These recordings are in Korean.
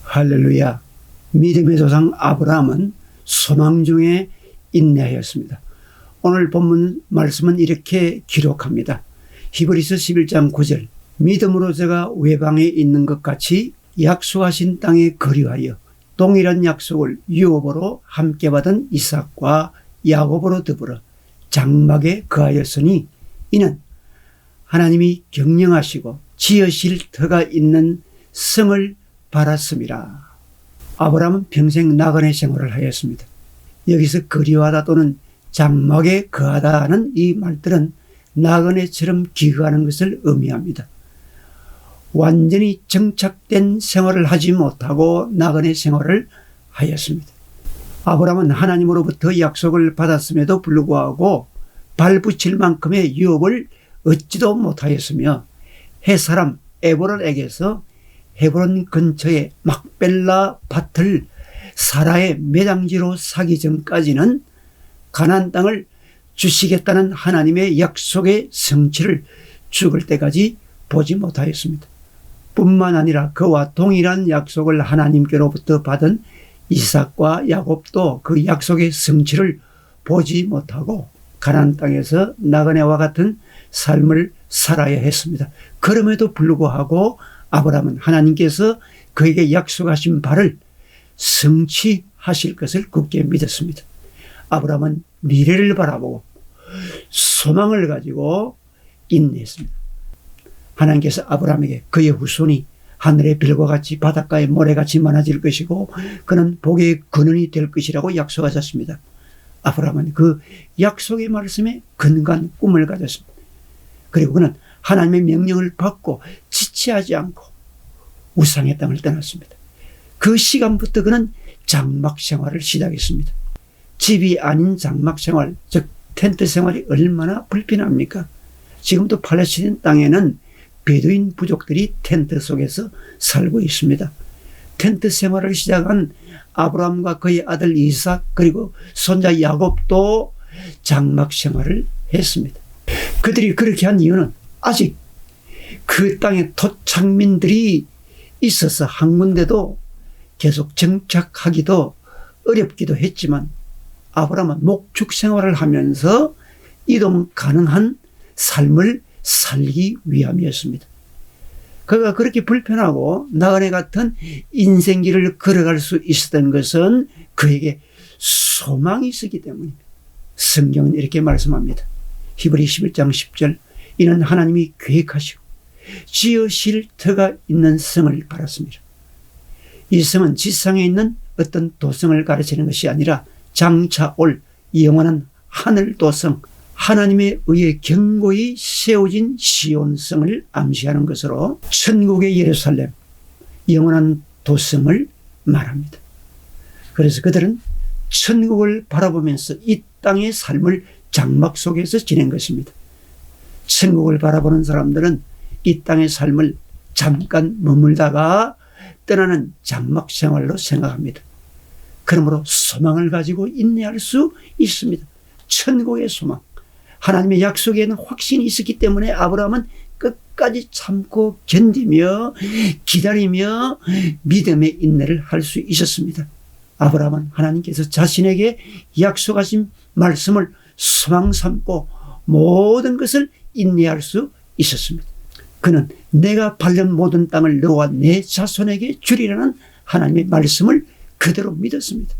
할렐루야. 믿음의 조상 아브라함은 소망 중에 인내하였습니다. 오늘 본문 말씀은 이렇게 기록합니다. 히브리서 11장 9절. 믿음으로 제가 외방에 있는 것 같이 약속하신 땅에 거류하여 동일한 약속을 유업으로 함께 받은 이삭과 야곱으로 더불어 장막에 거하였으니 이는 하나님이 경영하시고 지으실 터가 있는 성을 바랐음이라. 아브라함은 평생 나그네 생활을 하였습니다. 여기서 거류하다 또는 장막에 거하다는 이 말들은 나그네처럼 기거하는 것을 의미합니다. 완전히 정착된 생활을 하지 못하고 나그네 생활을 하였습니다. 아브라함은 하나님으로부터 약속을 받았음에도 불구하고 발붙일 만큼의 유업을 얻지도 못하였으며 헷사람 에브론에게서 헤브론 근처의 막벨라 밭을 사라의 매장지로 사기 전까지는 가나안 땅을 주시겠다는 하나님의 약속의 성취를 죽을 때까지 보지 못하였습니다. 뿐만 아니라 그와 동일한 약속을 하나님께로부터 받은 이삭과 야곱도 그 약속의 성취를 보지 못하고 가나안 땅에서 나그네와 같은 삶을 살아야 했습니다. 그럼에도 불구하고 아브라함은 하나님께서 그에게 약속하신 바를 성취하실 것을 굳게 믿었습니다. 아브라함은 미래를 바라보고 소망을 가지고 인내했습니다. 하나님께서 아브라함에게 그의 후손이 하늘의 별과 같이 바닷가의 모래같이 많아질 것이고 그는 복의 근원이 될 것이라고 약속하셨습니다. 아브라함은 그 약속의 말씀에 근간 꿈을 가졌습니다. 그리고 그는 하나님의 명령을 받고 지체하지 않고 우상의 땅을 떠났습니다. 그 시간부터 그는 장막 생활을 시작했습니다. 집이 아닌 장막 생활, 즉 텐트 생활이 얼마나 불편합니까? 지금도 팔레스타인 땅에는 베두인 부족들이 텐트 속에서 살고 있습니다. 텐트 생활을 시작한 아브라함과 그의 아들 이삭 그리고 손자 야곱도 장막 생활을 했습니다. 그들이 그렇게 한 이유는 아직 그 땅에 토착민들이 있어서 한 군데도 계속 정착하기도 어렵기도 했지만 아브라함은 목축 생활을 하면서 이동 가능한 삶을 살기 위함이었습니다. 그가 그렇게 불편하고 나그네 같은 인생길을 걸어갈 수 있었던 것은 그에게 소망이 있었기 때문입니다. 성경은 이렇게 말씀합니다. 히브리 11장 10절. 이는 하나님이 계획하시고 지으실 터가 있는 성을 바랐습니다. 이 성은 지상에 있는 어떤 도성을 가르치는 것이 아니라 장차 올 영원한 하늘 도성, 하나님에 의해 견고히 세워진 시온성을 암시하는 것으로 천국의 예루살렘, 영원한 도성을 말합니다. 그래서 그들은 천국을 바라보면서 이 땅의 삶을 장막 속에서 지낸 것입니다. 천국을 바라보는 사람들은 이 땅의 삶을 잠깐 머물다가 떠나는 장막 생활로 생각합니다. 그러므로 소망을 가지고 인내할 수 있습니다. 천국의 소망. 하나님의 약속에는 확신이 있었기 때문에 아브라함은 끝까지 참고 견디며 기다리며 믿음의 인내를 할 수 있었습니다. 아브라함은 하나님께서 자신에게 약속하신 말씀을 소망 삼고 모든 것을 인내할 수 있었습니다. 그는 내가 밟는 모든 땅을 너와 내 자손에게 주리라는 하나님의 말씀을 그대로 믿었습니다.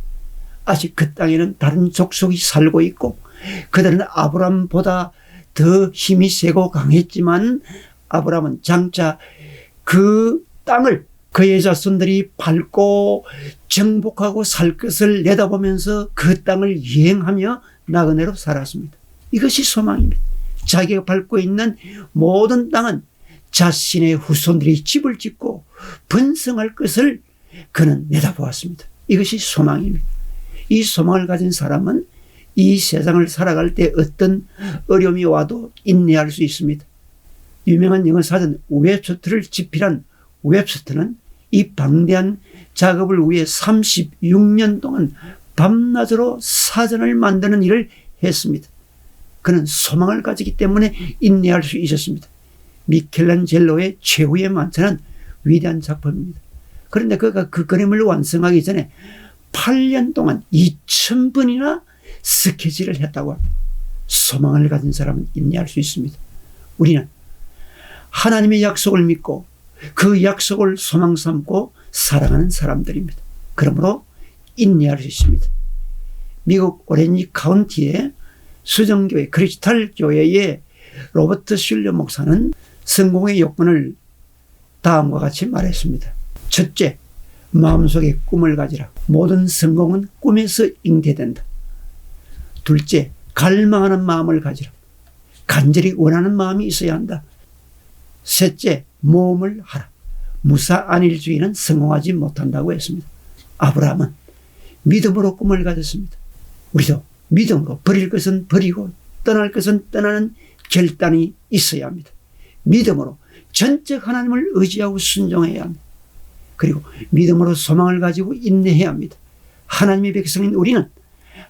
아직 그 땅에는 다른 족속이 살고 있고 그들은 아브라함보다 더 힘이 세고 강했지만 아브라함은 장차 그 땅을 그의 자손들이 밟고 정복하고 살 것을 내다보면서 그 땅을 여행하며 나그네로 살았습니다. 이것이 소망입니다. 자기가 밟고 있는 모든 땅은 자신의 후손들이 집을 짓고 번성할 것을 그는 내다보았습니다. 이것이 소망입니다. 이 소망을 가진 사람은 이 세상을 살아갈 때 어떤 어려움이 와도 인내할 수 있습니다. 유명한 영어 사전 웹스터를 집필한 웹스터는 이 방대한 작업을 위해 36년 동안 밤낮으로 사전을 만드는 일을 했습니다. 그는 소망을 가지기 때문에 인내할 수 있었습니다. 미켈란젤로의 최후의 만찬은 위대한 작품입니다. 그런데 그가 그 그림을 완성하기 전에 8년 동안 2000번이나 스케치를 했다고 합니다. 소망을 가진 사람은 인내할 수 있습니다. 우리는 하나님의 약속을 믿고 그 약속을 소망 삼고 살아가는 사람들입니다. 그러므로 인내할 수 있습니다. 미국 오렌지 카운티의 수정교회 크리스탈 교회의 로버트 슐러 목사는 성공의 요건을 다음과 같이 말했습니다. 첫째, 마음속에 꿈을 가지라. 모든 성공은 꿈에서 잉태된다. 둘째, 갈망하는 마음을 가지라. 간절히 원하는 마음이 있어야 한다. 셋째, 모험을 하라. 무사안일주의는 성공하지 못한다고 했습니다. 아브라함은 믿음으로 꿈을 가졌습니다. 우리도 믿음으로 버릴 것은 버리고 떠날 것은 떠나는 결단이 있어야 합니다. 믿음으로 전적 하나님을 의지하고 순종해야 합니다. 그리고 믿음으로 소망을 가지고 인내해야 합니다. 하나님의 백성인 우리는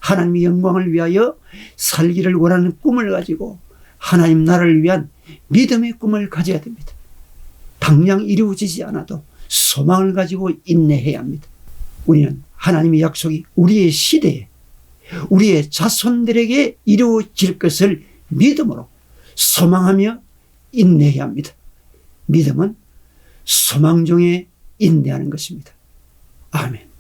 하나님의 영광을 위하여 살기를 원하는 꿈을 가지고 하나님 나라를 위한 믿음의 꿈을 가져야 됩니다. 당장 이루어지지 않아도 소망을 가지고 인내해야 합니다. 우리는 하나님의 약속이 우리의 시대에 우리의 자손들에게 이루어질 것을 믿음으로 소망하며 인내해야 합니다. 믿음은 소망 중에 인내하는 것입니다. 아멘.